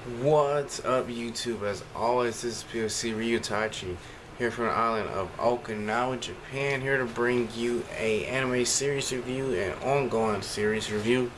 What's up, YouTube? As always, this is POC Ryutachi here from the island of Okinawa, Japan, here to bring you a anime series review and ongoing series review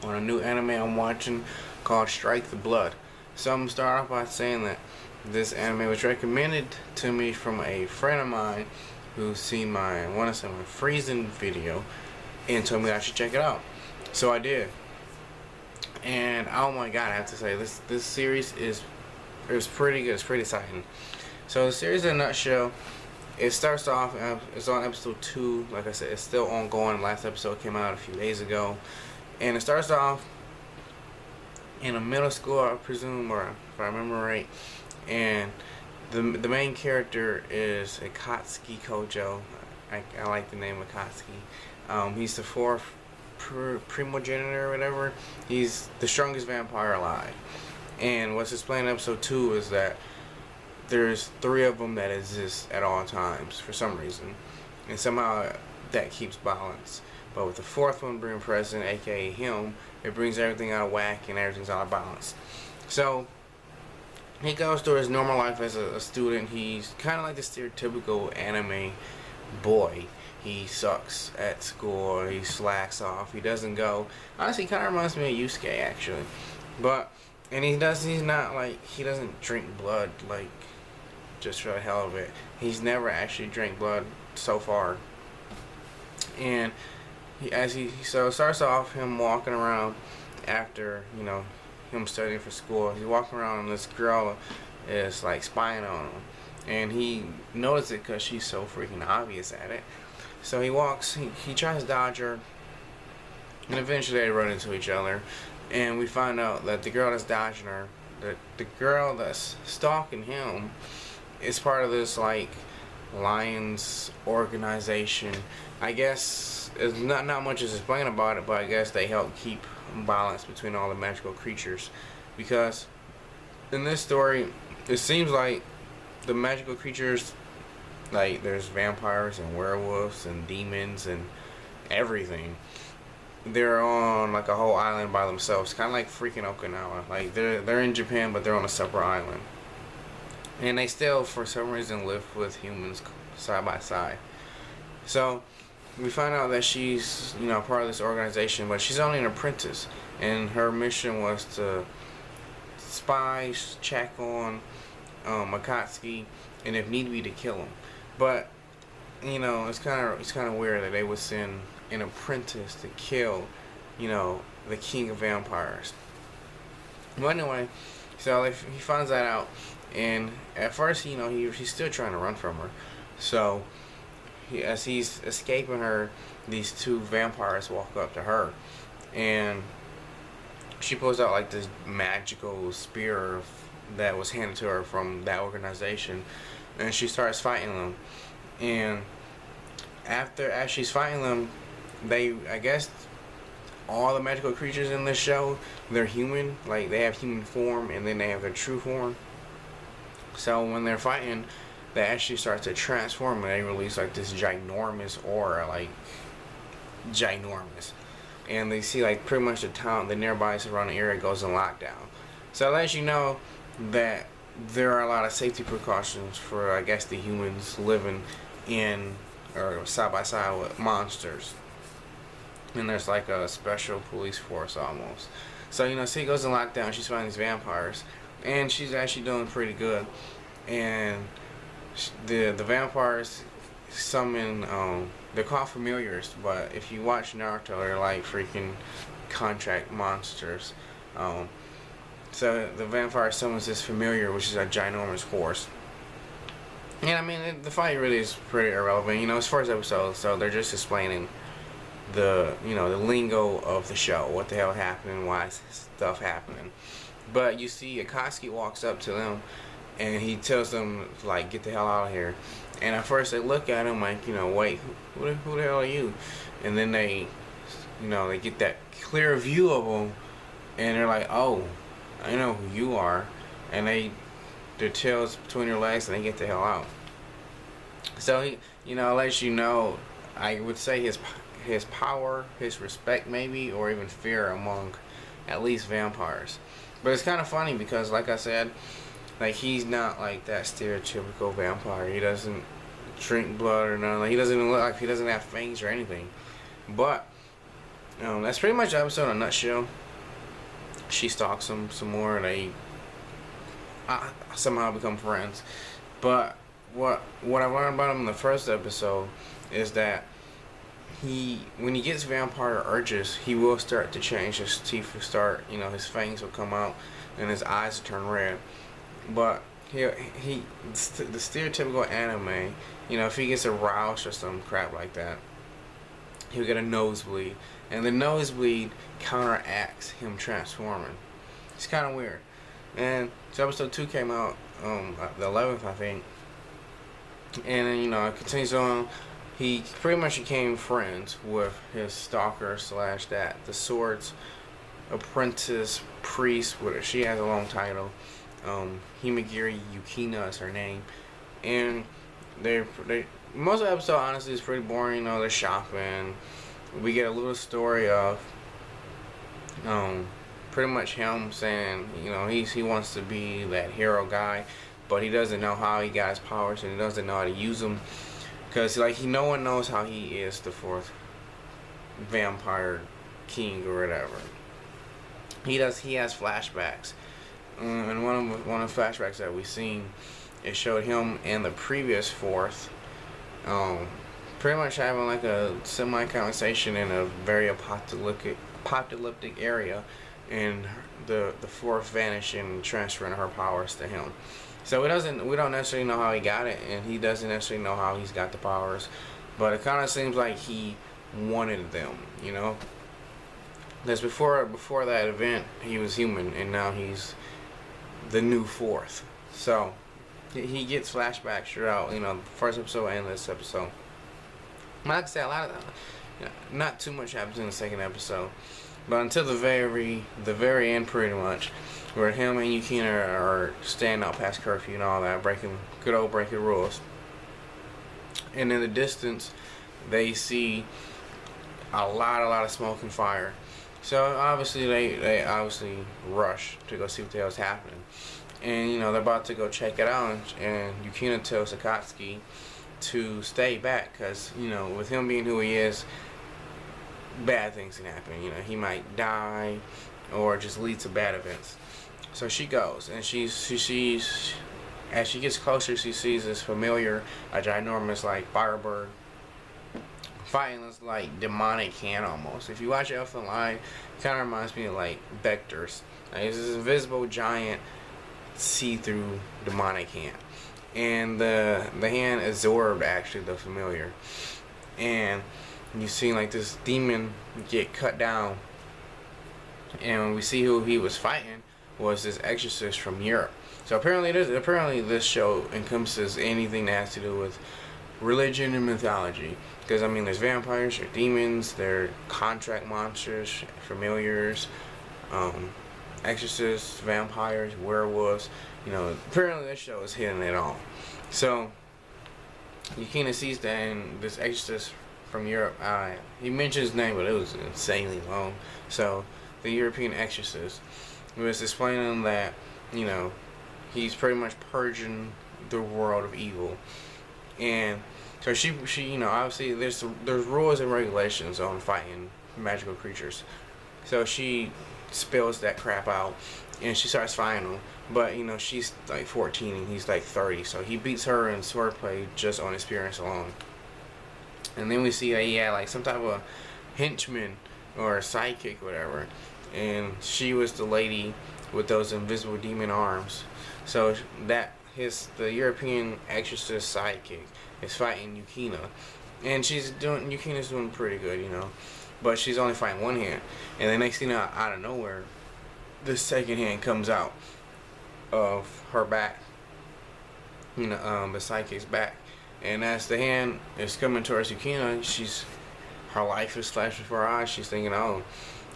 on a new anime I'm watching called Strike the Blood. So I'm gonna start off by saying that this anime was recommended to me from a friend of mine who's seen my freezing video and told me I should check it out. So I did. And oh my god, I have to say this series is pretty good. It's pretty exciting. So the series in a nutshell, it starts off. It's on episode 2. Like I said, it's still ongoing. Last episode came out a few days ago, and it starts off in a middle school, I presume, or if I remember right. And the main character is Akatsuki Kojo. I like the name Akatsuki. He's the fourth primogenitor or whatever. He's the strongest vampire alive, and what's explained in episode 2 is that there's 3 of them that exist at all times for some reason, and somehow that keeps balance. But with the 4th one being present, aka him, it brings everything out of whack and everything's out of balance. So he goes through his normal life as a student. He's kind of like the stereotypical anime boy. He sucks at school, he slacks off, he doesn't go. Honestly, he kind of reminds me of Yusuke, actually. And he doesn't drink blood, like, just for the hell of it. He's never actually drank blood so far. And so it starts off him walking around after, him studying for school. He's walking around and this girl is, like, spying on him. And he notices it because she's so freaking obvious at it. So he tries to dodge her, and eventually they run into each other, and we find out that the girl that's dodging her, the girl that's stalking him, is part of this, like, Lions organization. I guess it's not much is explained about it, but I guess they help keep balance between all the magical creatures, because in this story, it seems like the magical creatures, like, there's vampires and werewolves and demons and everything. They're on, like, a whole island by themselves, kind of like freaking Okinawa. Like, they're in Japan, but they're on a separate island. And they still, for some reason, live with humans side by side. So we find out that she's, part of this organization, but she's only an apprentice. And her mission was to spy, check on Akatsuki, and if need be, to kill him. But it's kind of weird that they would send an apprentice to kill, the king of vampires. But anyway, so he finds that out, and at first, he's still trying to run from her. So as he's escaping her, these 2 vampires walk up to her, and she pulls out, like, this magical spear that was handed to her from that organization, and she starts fighting them. And as she's fighting them, I guess all the magical creatures in this show, they're human. Like, they have human form, and then they have their true form. So when they're fighting, they actually start to transform, and they release, like, this ginormous aura, like, ginormous. And they see, like, pretty much the nearby surrounding area goes in lockdown. So it lets you know that there are a lot of safety precautions for, I guess, the humans living in or side by side with monsters. And there's, like, a special police force almost. So, she goes in lockdown, she's fighting these vampires, and she's actually doing pretty good. And the vampires summon, they're called familiars, but if you watch Naruto, they're like freaking contract monsters. So the vampire summons this familiar, which is a ginormous horse. And I mean, the fight really is pretty irrelevant. It's first episode, so they're just explaining the lingo of the show, what the hell happened, why is stuff happening. But you see, Akatsuki walks up to them, and he tells them, like, get the hell out of here. And at first they look at him like, wait, who the hell are you? And then they get that clear view of him, and they're like, oh, I know who you are. And their tails between their legs, and they get the hell out. So it lets you know, I would say his power, his respect maybe, or even fear among at least vampires. But it's kind of funny because, like I said, like he's not like that stereotypical vampire. He doesn't drink blood or nothing. Like, he doesn't even look like he doesn't have fangs or anything. But that's pretty much the episode in a nutshell. She stalks him some more, and they somehow become friends. But what I learned about him in the first episode is that when he gets vampire urges, he will start to change. His teeth will start, his fangs will come out, and his eyes will turn red. But the stereotypical anime, if he gets aroused or some crap like that, he'll get a nosebleed, and the nosebleed counteracts him transforming. It's kind of weird. And so episode 2 came out the 11th, I think, and then it continues on. He pretty much became friends with his stalker / the sword's apprentice priest. She has a long title. Himagiri Yukina is her name, and they most of the episode honestly is pretty boring. They're shopping. We get a little story of pretty much him saying he wants to be that hero guy, but he doesn't know how he got his powers, and he doesn't know how to use them, because no one knows how he is the 4th vampire king or whatever. He has flashbacks. And one of the flashbacks that we seen, it showed him and the previous 4th pretty much having like a semi-conversation in a very apocalyptic area, and the 4th vanishing and transferring her powers to him. So we don't necessarily know how he got it, and he doesn't necessarily know how he's got the powers, but it kind of seems like he wanted them, because before that event he was human, and now he's the new 4th. So he gets flashbacks throughout, the first episode and this episode. Like I said, not too much happens in the second episode, but until the very end, pretty much, where him and Yukina are staying out past curfew and all that, breaking rules. And in the distance, they see a lot of smoke and fire. So obviously they obviously rush to go see what the hell's happening, and they're about to go check it out. And Yukina tells Akatsuki to stay back, because with him being who he is, bad things can happen. He might die or just lead to bad events. So she goes, and she sees, as she gets closer, she sees this familiar, a ginormous like firebird fighting this like demonic hand almost. If you watch Elfen Lied, it kind of reminds me of like Vectors. Like, it's this invisible giant see-through demonic hand, and the hand absorbed actually the familiar, and you see like this demon get cut down, and we see who he was fighting was this exorcist from Europe. So apparently this show encompasses anything that has to do with religion and mythology, because there's vampires, there's demons, there are contract monsters, familiars, exorcists, vampires, werewolves. Apparently this show is hitting it all. So Yukina sees that, and this exorcist from Europe, he mentioned his name, but it was insanely long. So the European exorcist was explaining that he's pretty much purging the world of evil, and so she obviously there's rules and regulations on fighting magical creatures. So she spills that crap out, and she starts fighting him. But she's like 14 and he's like 30, so he beats her in swordplay just on experience alone. And then we see that he had like some type of henchman or sidekick or whatever, and she was the lady with those invisible demon arms. So the European exorcist sidekick is fighting Yukina, and Yukina's doing pretty good, but she's only fighting one hand. And the next thing out of nowhere, the second hand comes out of her back, the sidekick's back, and as the hand is coming towards Yukina, her life is flashing before her eyes. She's thinking, oh,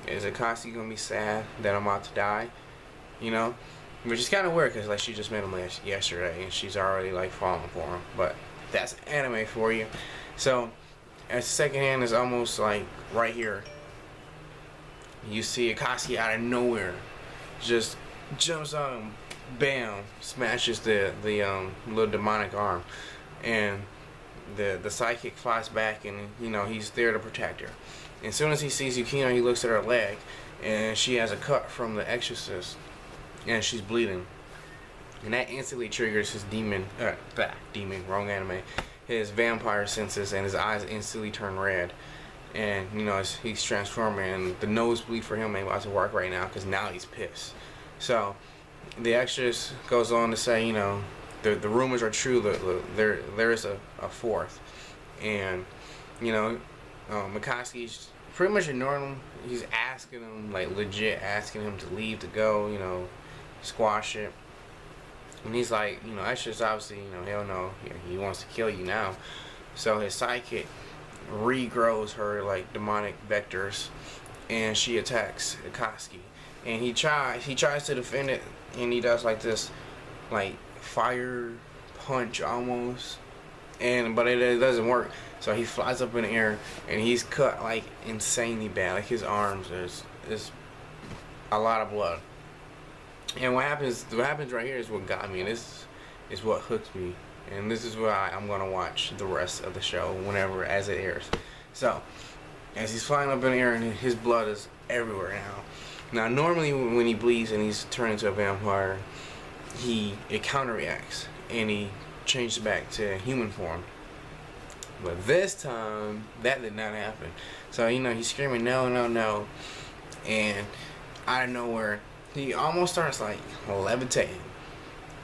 is Akatsuki gonna be sad that I'm about to die? Which is kind of weird, because like she just met him yesterday and she's already like falling for him. But that's anime for you. So as the second hand is almost like right here, You see Akatsuki out of nowhere just jumps on him, bam, smashes the little demonic arm, and the sidekick flies back, and he's there to protect her. And as soon as he sees Yukino, he looks at her leg, and she has a cut from the exorcist, and she's bleeding. And that instantly triggers his wrong anime, his vampire senses, and his eyes instantly turn red. And he's transforming, and the nosebleed for him ain't about to work right now, because now he's pissed. So the extras goes on to say, the rumors are true. There is a fourth, and Akatsuki's pretty much ignoring him. He's asking him, like legit asking him to leave, to go, squash it. And he's like, that's just obviously, hell no, he wants to kill you now. So his sidekick regrows her like demonic vectors, and she attacks Akatsuki. And he tries to defend it, and he does like this, like fire punch almost, but it doesn't work. So he flies up in the air, and he's cut like insanely bad. Like his arms, is a lot of blood. And what happens right here is what got me, and this is what hooked me, and this is why I'm gonna watch the rest of the show as it airs. So as he's flying up in the air, and his blood is everywhere now. Now normally when he bleeds and he's turned into a vampire, it counterreacts and he changes back to human form. But this time that did not happen. So he's screaming no, no, no, and out of nowhere he almost starts like levitating,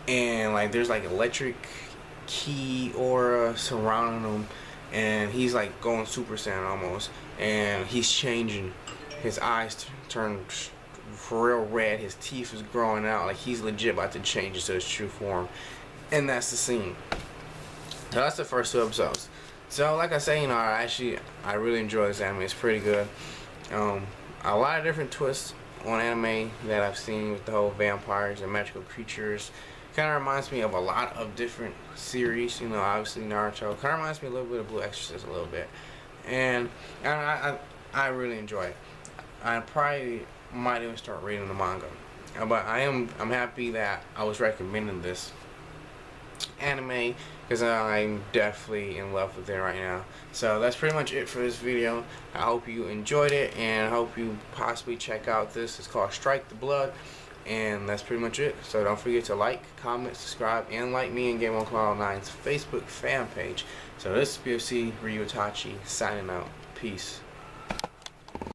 and like there's like electric key aura surrounding him, and he's like going Super Saiyan almost, and he's changing. His eyes turn for real red, his teeth is growing out, like he's legit about to change into his true form. And that's the scene. So that's the first 2 episodes. So like I say, I really enjoy this anime. It's pretty good. A lot of different twists on anime that I've seen with the whole vampires and magical creatures. Kind of reminds me of a lot of different series. Obviously Naruto. Kind of reminds me a little bit of Blue Exorcist, a little bit. And I really enjoy it. I probably might even start reading the manga. But I'm happy that I was recommending this anime, because I'm definitely in love with it right now. So that's pretty much it for this video. I hope you enjoyed it, and I hope you possibly check out this. It's called Strike the Blood, and that's pretty much it. So don't forget to like, comment, subscribe, and like me and Game on Cloud 9's Facebook fan page. So this is PFC Ryutachi signing out. Peace.